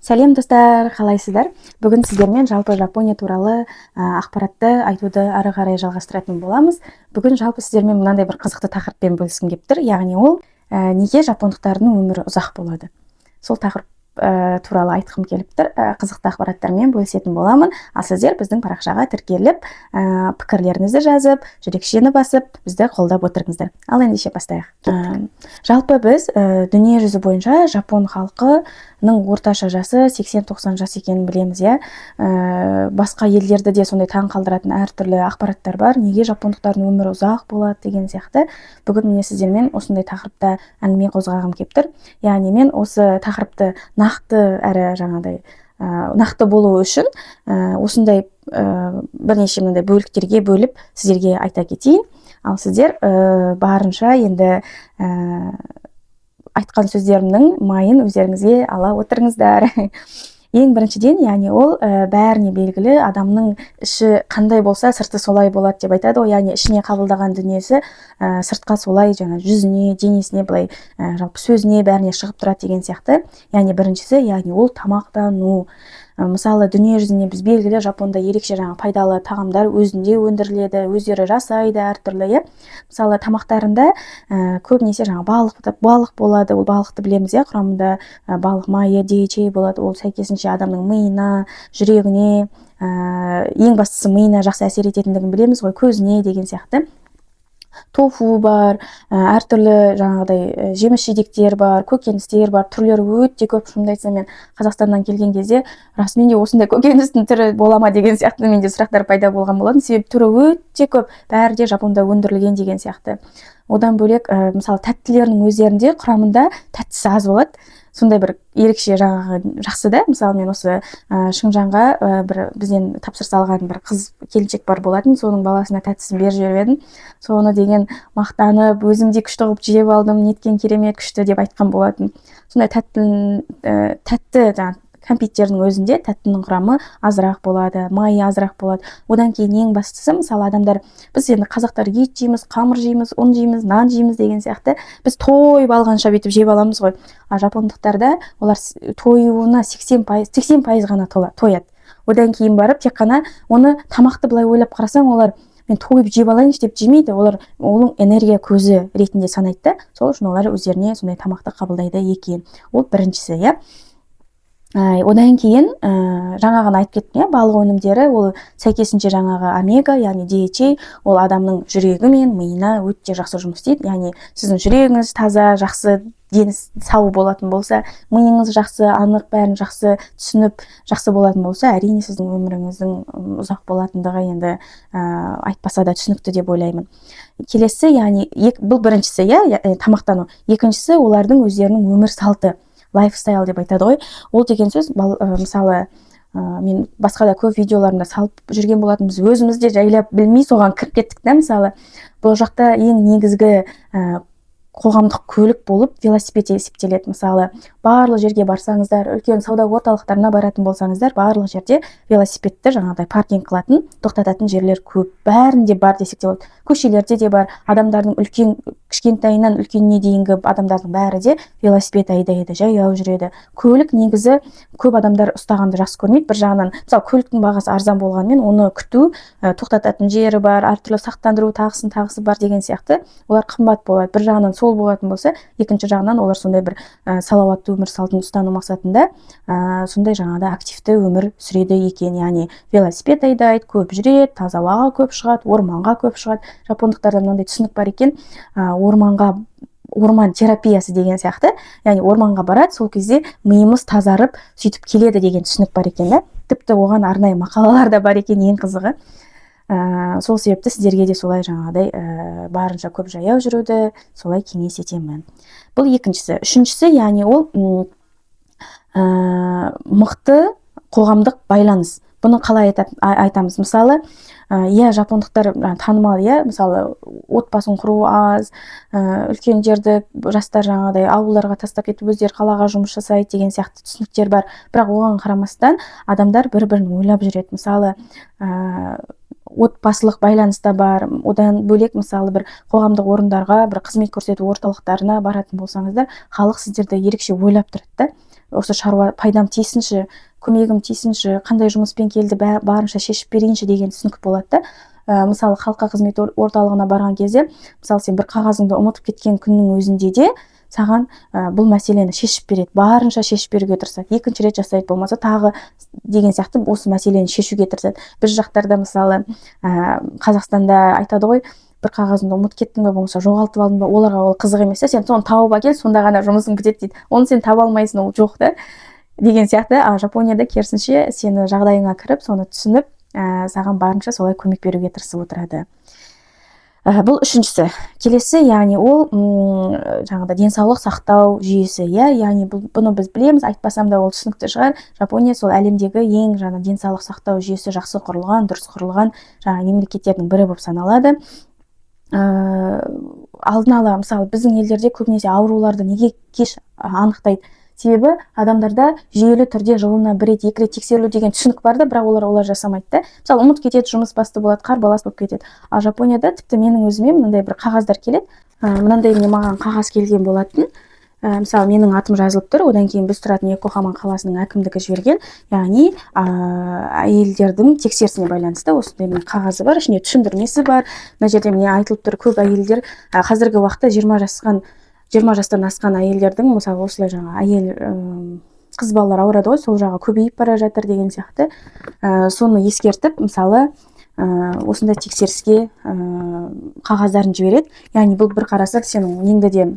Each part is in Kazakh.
Сәлем достар, қалайсыздар? Бүгін сіздермен жалпы Жапония туралы ақпаратты айтуды ары қарай жалғастыратын боламыз. Бүгін жалпы сіздермен мынандай бір қызықты тақырыппен бөліскім келіп тұр. Яғни ол неге жапондықтардың өмірі ұзақ болады? Сол тақырып туралы айтқым келіп тұр. Қызықты ақпараттармен бөлісетін боламын. Ал сіздер біздің парақшаға тіркеліп, пікірлеріңізді жазып, жүрекшені басып, бізді қолдап отырыңыздар. Ал ендеше бастайық. Жалпы біз дүние жүзі бойынша жапон халқының орташа жасы 80-90 жас екенін білеміз, иә. Басқа елдерді де сондай таң қалдыратын әртүрлі ақпараттар бар. Неге жапондықтардың өмірі ұзақ болады деген сияқты. Бүгін міне сіздермен осындай тақырыпта әңгіме қозғағым келіп тұр. Яғни мен осы тақырыпты нақты әрі нақты болу үшін осындай бірнеше мынандай бөліктерге бөліп сіздерге айта кетейін. Ал сіздер барынша енді айтқан сөздерімнің майын өздеріңізге ала отырыңыздар. Ең біріншіден, яғни ол бәріне белгілі, адамның іші қандай болса, сырты солай болады деп айтады ғой. Яғни ішіне қабылдаған дүниесі сыртқа солай, жүзіне, денесіне, былай жалпы сөзіне, бәріне шығып тұрады деген сияқты. Яғни біріншісі, яғни ол тамақтану. Мысалы, дүние жүзіне біз белгілі Жапонда ерекше пайдалы тағамдар өзінде өндіріледі, өздері жасайды әртүрлі, иә. Мысалы, тамақтарында көбінесе балық болады. Ол балықты білеміз, иә, құрамында балық майы, DHA болады. Ол сәйкесінше адамның миына, жүрегіне, ең бастысы миына жақсы әсер ететіндігін білеміз ғой, көзіне деген сияқты. Тофу бар, әртүрлі жеміс жидектер бар, көкөністер бар, түрлері өте көп. Шынымды айтсам, мен Қазақстаннан келген кезде расымен де осындай көкөністің түрі бола ма деген сияқты менде сұрақтар пайда болған болатын. Себебі түрі өте көп, бәрі де Жапонда өндірілген деген сияқты. Одан бөлек, мысалы, тәттілерінің өздерінде құрамында тәттісі аз болады. Сондай бір ерекше жақсы да. Мысалы, мен осы Шыңжаңға бізден тапсырыс алған бір қыз келіншек бар болатын. Соның баласына тәттісін беріп жіберіп едім. Соны деген мақтанып, өзім де күшті қылып жеп алдым, неткен керемет күшті деп айтқан болатын. Сондай тәтті кәмпиттердің өзінде тәттінің құрамы азырақ болады, майы азырақ болады. Одан кейін ең бастысы, мысалы, адамдар, біз енді қазақтар ет жейміз, қамыр жейміз, ұн жейміз, нан жейміз деген сияқты, біз тойып алғанша бүйтіп жеп аламыз ғой. А жапондықтарда олар тойуына 80% ғана тояды. Одан кейін барып, тек қана оны тамақты былай ойлап қарасаң, олар мен тойып жеп алайыншы деп жемейді, олар оның энергия көзі ретінде санайды. Сол үшін олар өздеріне сондай тамақты қабылдайды екен. Ол біріншісі, иә. Одан кейін жаңағыны айтып кеттім, балық өнімдері, ол сәйкесінше омега, яғни DHA, ол адамның жүрегі мен миына өте жақсы жұмыс істейді. Яғни сіздің жүрегіңіз таза, жақсы, дені сау болатын болса, миыңыз жақсы, анық, бәрін жақсы түсініп, жақсы болатын болса, әрине сіздің өміріңіздің ұзақ болатындығы енді айтпаса да түсінікті деп ойлаймын. Келесі, яғни бұл біріншісі, тамақтану. Екіншісі, олардың өздерінің өмір салты. Лайфстайл деп айтады ғой. Ол деген сөз, мысалы, мен басқа да көп видеоларымда салып жүрген болатын, біз өзіміз де жайлап білмей соған кіріп кеттік та. Мысалы, бұл жақта ең негізгі қоғамдық көлік болып велосипед есептеледі. Мысалы, барлық жерге барсаңыздар, үлкен сауда орталықтарына баратын болсаңыздар, барлық жерде велосипедті паркинг қылатын, тоқтататын жерлер көп. Бәрінде бар десек те болады. Көшелерде де бар. Адамдардың кішкентайынан үлкеніне дейінгі адамдардың бәрі де велосипед айдайды, жаяу жүреді. Көлік негізі көп адамдар ұстағанды жақсы көрмейді. Бір жағынан, мысалы, көліктің бағасы арзан болғанмен, оны күту, тоқтататын жері бар, әртүрлі сақтандыру, тағысы бар деген сияқты, олар қымбат болады. Бір жағынан сол болатын болса, екінші жағынан олар сондай бір салауатты өмір салтын ұстану мақсатында сондай активті өмір сүреді екен. Яғни велосипед айдайды, көп жүреді, таза ауаға көп шығады, орманға көп шығады. Жапондықтарда мынандай түсінік бар екен, орман терапиясы деген сияқты. Яғни орманға барады, сол кезде миымыз тазарып, сөйтіп келеді деген түсінік бар екен. Тіпті оған арнайы мақалалар да бар екен, ең қызығы. Сол себепті сіздерге де солай барынша көп жаяу жүруді солай кеңес етемін. Бұл екіншісі. Үшіншісі, яғни ол мықты қоғамдық байланыс. Бұны қалай айтамыз? Мысалы, жапондықтар танымал, мысалы, отбасын құру аз, үлкендерді жастар ауылдарға тастап кетіп, өздері қалаға жұмыс жасайды деген сияқты түсініктер бар. Бірақ оған қарамастан адамдар бір-бірін ойлап жүреді. Мысалы, отбасылық байланыста бар. Одан бөлек, мысалы, бір қоғамдық орындарға, бір қызмет көрсету орталықтарына баратын болсаңыздар, халық сіздерді ерекше ойлап тұрады да. осы шаруа пайдам тисінші, көмегім тисінші, қандай жұмыспен келді барынша шешіп берейінші деген түсінік болады да. Мысалы халыққа қызмет орталығына барған кезде, мысалы сен бір қағазыңды ұмытып кеткен күннің өзінде де саған бұл мәселені шешіп береді, барынша шешіп беруге тырысады, екінші рет жасайды, болмаса тағы деген сияқты осы мәселені шешуге тырысады. Біз жақтарда мысалы Қазақстанда айтады ғой, бір қағазыңды ұмытып кеттің бе, болмаса жоғалтып алдың ба, оларға ол қызық емес, сен соны тауып әкел, сонда ғана жұмысың бітеді дейді. Оны сен таба алмайсың, ол жоқ да деген сияқты. А Жапонияда керісінше сені жағдайыңа кіріп, соны түсініп, саған барынша солай көмек беруге тырысып отырады. Бұл үшіншісі. Келесі, яғни ол жаңағыда денсаулық сақтау жүйесі, яғни бұны біз білеміз, айтпасам да ол түсінікті шығар. Жапония сол әлемдегі ең денсаулық сақтау жүйесі жақсы құрылған, дұрыс құрылған мемлекеттердің бірі болып саналады. Алдын ала, мысалы біздің елдерде көбінесе ауруларды неге кеш анықтайды? Себебі адамдарда жүйелі түрде жылына 1 рет, 2 рет тексерілу деген түсінік бар да, бірақ олар жасамайды да. Мысалы ұмыт кетеді, жұмыс басты болады, қарбалас болып кетеді. Ал Жапонияда тіпті менің өзіме мынандай бір қағаздар келеді. Мынандай маған қағаз келген болатын. Мысалы менің атым жазылып тұр, одан кейін біз тұратын Йокохама қаласының әкімдігі жіберген, яғни әйелдердің тексерісіне байланысты осындай қағазы бар, ішінде түсіндірмесі бар. Мына жерде міне айтылып тұр, көп әйелдер қазіргі уақытта 20 жастан асқан әйелдердің, мысалы осылай әйел қыз балалар ауырады ғой, сол жағы көбейіп бара жатыр деген сияқты. Соны ескертіп, мысалы осындай тексеріске қағаздарын жібереді. Яғни бұл бір қарасақ, сенің неңді де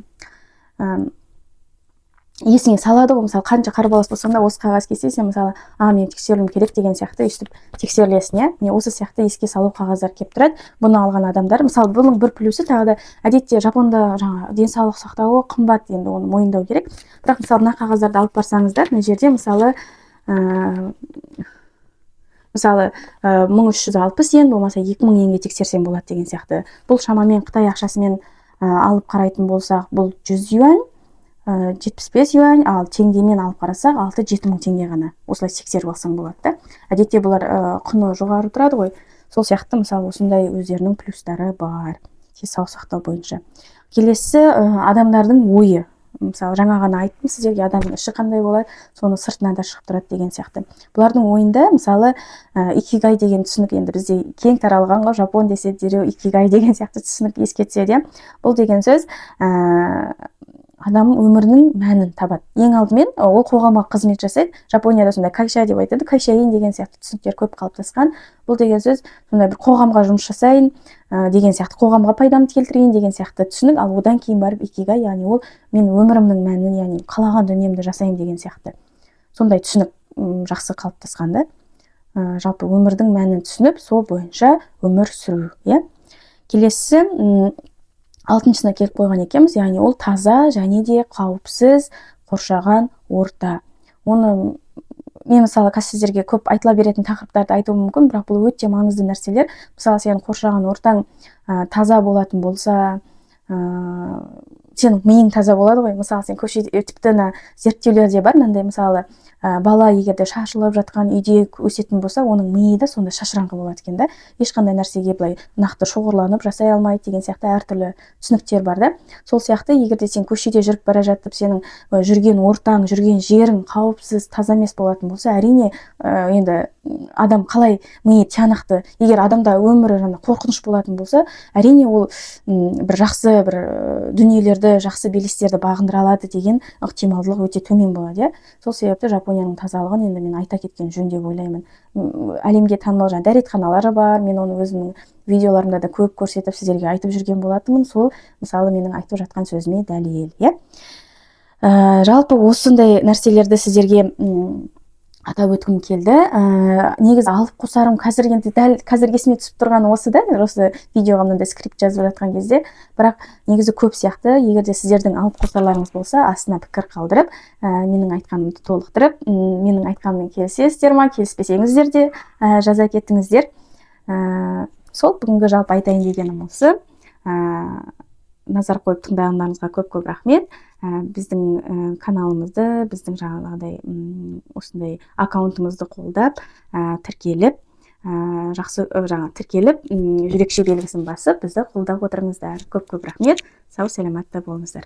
есіңе салады ғой, мысалы қанша қарбалас болсаң да осы қағаз келсе, сен мысалы мен тексерілуім керек деген сияқты өйстіп тексерілесің. Міне осы сияқты еске салу қағаздар келіп тұрады. Бұны алған адамдар, мысалы бұның бір плюсы тағы да, әдетте Жапонда денсаулық сақтауы қымбат, енді оны мойындау керек. Бірақ мысалы мына қағаздарды алып барсаңыздар, мына жерде мысалы 1360 йен, болмаса 2000 йенге тексерсең болады деген сияқты. Бұл шамамен Қытай ақшасымен алып қарайтын болсақ, бұл 100 юань, 75 юань, ал теңгемен алып қарасақ 6-7 мың теңге ғана. Осылай тексеріп алсаң болады да. Әдетте бұлар құны жоғары тұрады ғой. Сол сияқты мысалы осындай өздерінің плюстары бар денсаулық сақтау бойынша. Келесі, адамдардың ойы. Мысалы жаңа ғана айттым сіздерге, адамның іші қандай болады, соны сыртына да шығып тұрады деген сияқты. Бұлардың ойында мысалы икигай деген түсінік, енді бізде кең таралған ғой, жапон десе дереу икигай деген сияқты түсінік еске түседі. Бұл деген сөз адам өмірінің мәнін табады. Ең алдымен ол қоғамға қызмет жасайды. Жапонияда сондай кайша деп айтады, кайшаин деген сияқты түсініктер көп қалыптасқан. Бұл деген сөз сондай бір қоғамға жұмыс жасайын деген сияқты, қоғамға пайдамды келтірейін деген сияқты түсінік. Ал одан кейін барып икигай, яғни ол мен өмірімнің мәнін, яғни қалаған дүниемді жасайын деген сияқты. Сондай түсінік жақсы қалыптасқан да. Жалпы өмірдің мәнін түсініп, сол бойынша өмір сүру, Келесі, 6-шысына келіп қойған екенбіз, яғни ол таза және де қауіпсіз қоршаған орта. Оны мен мысалы сіздерге көп айтыла беретін тақырыптарды айтуым мүмкін, бірақ бұл өте маңызды нәрселер. Мысалы сен қоршаған ортаң таза болатын болса, сенің миың таза болады ғой. Мысалы сен көшеде тіпті зерттеулерде бар, мынандай мысалы бала егерде шашылып жатқан үйде өсетін болса, оның миы да сонда шашыраңқы болады екен да. Ешқандай нәрсеге былай нақты шоғырланып жасай алмайды деген сияқты әртүрлі түсініктер бар да. Сол сияқты егерде сен көшеде жүріп бара жатып, сенің жүрген ортаң, жүрген жерің қауіпсіз, таза емес болатын болса, әрине енді адам қалай миы тиянақты, егер адамда өмірі қорқыныш болатын болса, әрине ол бір жақсы дүниелерді, жақсы белестерді бағындыра алады деген ықтималдылық өте төмен болады. Сол себепті Жапонияның тазалығын енді мен айта кеткен жөн деп ойлаймын. Әлемге танымал дәретханалары бар, мен оны өзімнің видеоларымда да көп көрсетіп сіздерге айтып жүрген болатынмын. Сол мысалы менің айтып жатқан сөзіме дәлел. Жалпы осындай нәрселерді сіздерге атап өткім келді. Негізі алып қосарым қазір есіме түсіп тұрған осы да, осы видеоға мынандай скрипт жазып жатқан кезде, бірақ негізі көп сияқты. Егерде сіздердің алып қосарларыңыз болса, астына пікір қалдырып, менің айтқанымды толықтырып, менің айтқаныммен келісесіздер ма, келіспесеңіздер де жаза кетіңіздер. Сол бүгінгі жалпы айтайын дегенім осы. Назар қойып тыңдағандарыңызға көп рахмет. Біздің каналымызды, біздің жаңағыдай осындай аккаунтымызды қолдап, тіркеліп, жүрекше белгісін басып, бізді қолдап отырыңыздар. Көп рахмет. Сау саламатта болыңыздар.